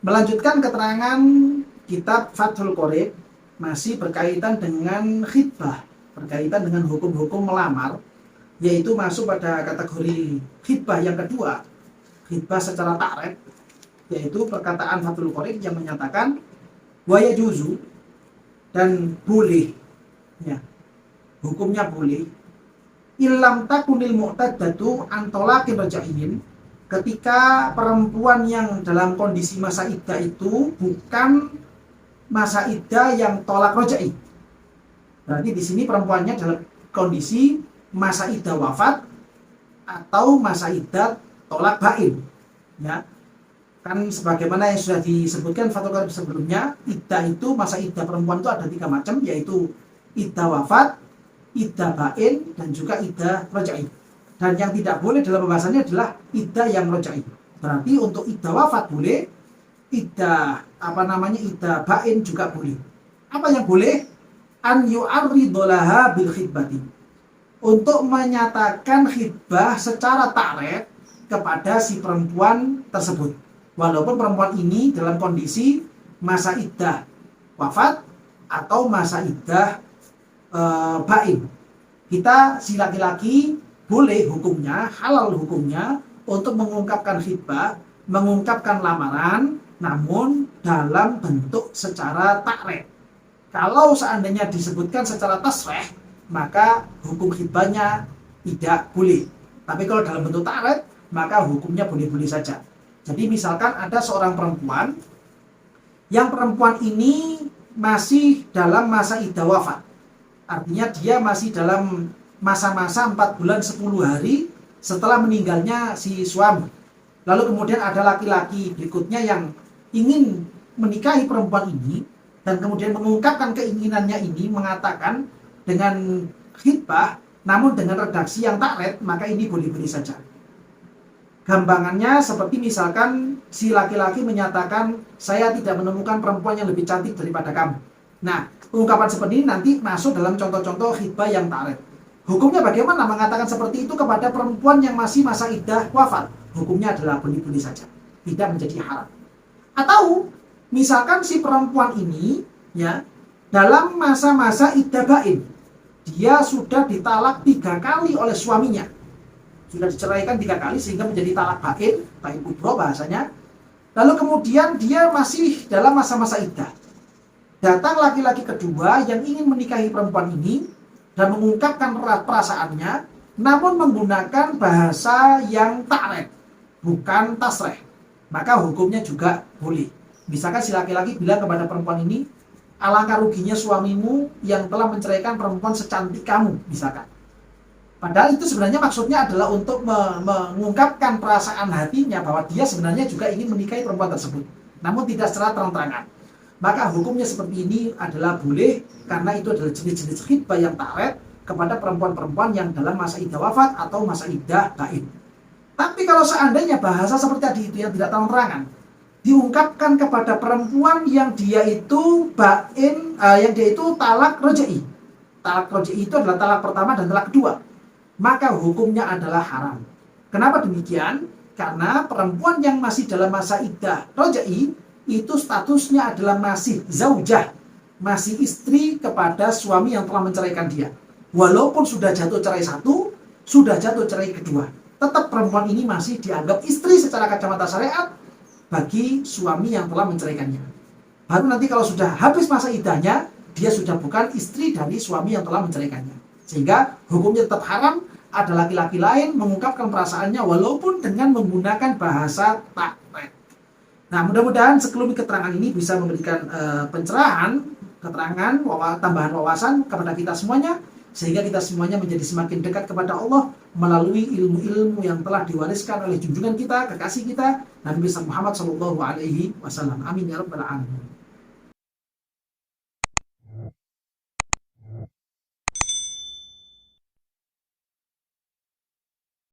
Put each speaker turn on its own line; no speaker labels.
Melanjutkan keterangan kitab Fathul Qorib, masih berkaitan dengan khitbah, berkaitan dengan hukum-hukum melamar, yaitu masuk pada kategori khitbah yang kedua, khitbah secara ta'rif, yaitu perkataan Fathul Qorib yang menyatakan wa yajuzu, dan boleh, ya, hukumnya boleh, illam takunil mu'taddatu antolakin raja'in, ketika perempuan yang dalam kondisi masa iddah itu bukan masa iddah yang tolak roja'i. Berarti di sini perempuannya dalam kondisi masa iddah wafat atau masa iddah tolak bain. Ya, kan sebagaimana yang sudah disebutkan Fathul Qorib sebelumnya, iddah itu, masa iddah perempuan itu ada 3 macam, yaitu iddah wafat, iddah bain, dan juga iddah roja'i. Dan yang tidak boleh dalam pembahasannya adalah iddah yang roja'i. Berarti untuk iddah wafat boleh, iddah iddah bain juga boleh. Apa yang boleh? An yu'arridolaha bil khidbati, untuk menyatakan khidbah secara ta'rif kepada si perempuan tersebut, walaupun perempuan ini dalam kondisi masa iddah wafat atau masa iddah bain. Kita si laki-laki boleh hukumnya, halal hukumnya untuk mengungkapkan khitbah, mengungkapkan lamaran, namun dalam bentuk secara takrif. Kalau seandainya disebutkan secara tasrih, maka hukum khitbahnya tidak boleh. Tapi kalau dalam bentuk takrif, maka hukumnya boleh-boleh saja. Jadi misalkan ada seorang perempuan, yang perempuan ini masih dalam masa iddah wafat. Artinya dia masih dalam masa-masa 4 bulan 10 hari setelah meninggalnya si suami. Lalu kemudian ada laki-laki berikutnya yang ingin menikahi perempuan ini, dan kemudian mengungkapkan keinginannya ini, mengatakan dengan khitbah namun dengan redaksi yang takrif, maka ini boleh-boleh saja. Gampangannya seperti misalkan si laki-laki menyatakan, saya tidak menemukan perempuan yang lebih cantik daripada kamu. Nah, ungkapan seperti ini nanti masuk dalam contoh-contoh khitbah yang takrif. Hukumnya bagaimana mengatakan seperti itu kepada perempuan yang masih masa iddah wafat? Hukumnya adalah boleh-boleh saja, tidak menjadi haram. Atau misalkan si perempuan ini, ya, dalam masa-masa iddah bain, dia sudah ditalak 3 kali oleh suaminya, sudah diceraikan 3 kali sehingga menjadi talak bain kubro bahasanya. Lalu kemudian dia masih dalam masa-masa iddah. Datang laki-laki kedua yang ingin menikahi perempuan ini dan mengungkapkan perasaannya, namun menggunakan bahasa yang takrif, bukan tasrih, maka hukumnya juga boleh. Misalkan si laki-laki bilang kepada perempuan ini, alangkah ruginya suamimu yang telah menceraikan perempuan secantik kamu, misalkan. Padahal itu sebenarnya maksudnya adalah untuk mengungkapkan perasaan hatinya bahwa dia sebenarnya juga ingin menikahi perempuan tersebut, namun tidak secara terang-terangan. Maka hukumnya seperti ini adalah boleh, karena itu adalah jenis-jenis khitbah yang takrif kepada perempuan-perempuan yang dalam masa iddah wafat atau masa iddah bain. Tapi kalau seandainya bahasa seperti tadi itu yang tidak terang-terangan diungkapkan kepada perempuan yang dia itu bain, yang dia itu talak roja'i. Talak roja'i itu adalah talak pertama dan talak kedua, maka hukumnya adalah haram. Kenapa demikian? Karena perempuan yang masih dalam masa iddah roja'i itu statusnya adalah masih zaujah, masih istri kepada suami yang telah menceraikan dia. Walaupun sudah jatuh cerai 1, sudah jatuh cerai kedua, tetap perempuan ini masih dianggap istri secara kacamata syariat bagi suami yang telah menceraikannya. Baru nanti kalau sudah habis masa iddahnya, dia sudah bukan istri dari suami yang telah menceraikannya. Sehingga hukumnya tetap haram, ada laki-laki lain mengungkapkan perasaannya walaupun dengan menggunakan bahasa takrif. Nah, mudah-mudahan sekelumit keterangan ini bisa memberikan pencerahan, keterangan, tambahan wawasan kepada kita semuanya, sehingga kita semuanya menjadi semakin dekat kepada Allah melalui ilmu-ilmu yang telah diwariskan oleh junjungan kita, kekasih kita, Nabi Muhammad SAW. Amin ya rabbal alamin.